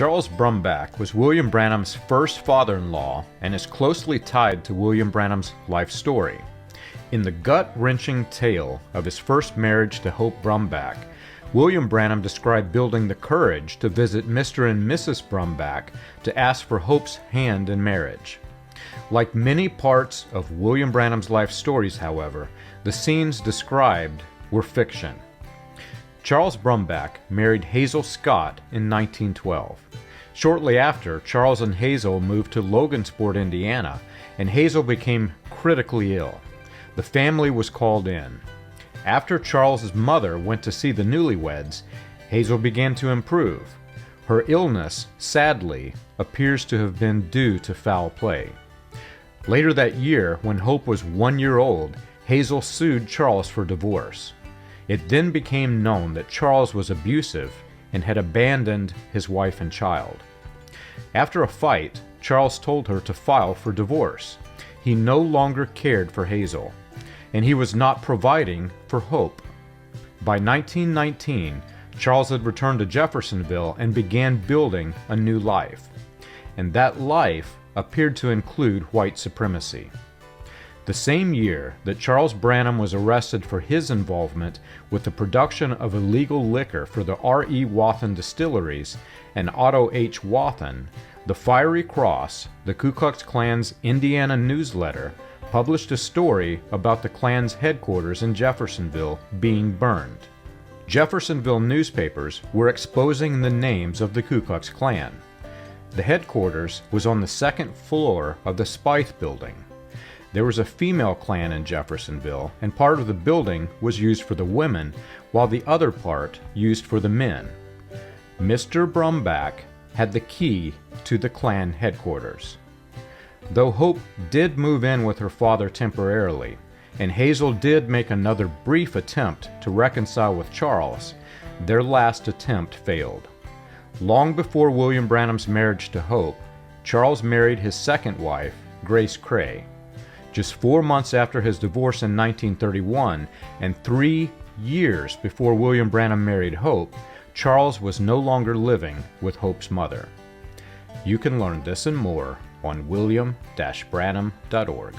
Charles Brumbach was William Branham's first father-in-law and is closely tied to William Branham's life story. In the gut-wrenching tale of his first marriage to Hope Brumbach, William Branham described building the courage to visit Mr. and Mrs. Brumbach to ask for Hope's hand in marriage. Like many parts of William Branham's life stories, however, the scenes described were fiction. Charles Brumbach married Hazel Scott in 1912. Shortly after, Charles and Hazel moved to Logansport, Indiana, and Hazel became critically ill. The family was called in. After Charles's mother went to see the newlyweds, Hazel began to improve. Her illness, sadly, appears to have been due to foul play. Later that year, when Hope was 1 year old, Hazel sued Charles for divorce. It then became known that Charles was abusive and had abandoned his wife and child. After a fight, Charles told her to file for divorce. He no longer cared for Hazel, and he was not providing for Hope. By 1919, Charles had returned to Jeffersonville and began building a new life. And that life appeared to include white supremacy. The same year that Charles Branham was arrested for his involvement with the production of illegal liquor for the R.E. Wathen distilleries and Otto H. Wathen, the Fiery Cross, the Ku Klux Klan's Indiana newsletter, published a story about the Klan's headquarters in Jeffersonville being burned. Jeffersonville newspapers were exposing the names of the Ku Klux Klan. The headquarters was on the second floor of the Spythe building. There was a female Klan in Jeffersonville, and part of the building was used for the women, while the other part used for the men. Mr. Brumbach had the key to the Klan headquarters. Though Hope did move in with her father temporarily, and Hazel did make another brief attempt to reconcile with Charles, their last attempt failed. Long before William Branham's marriage to Hope, Charles married his second wife, Grace Cray. Just 4 months after his divorce in 1931, and 3 years before William Branham married Hope, Charles was no longer living with Hope's mother. You can learn this and more on william-branham.org.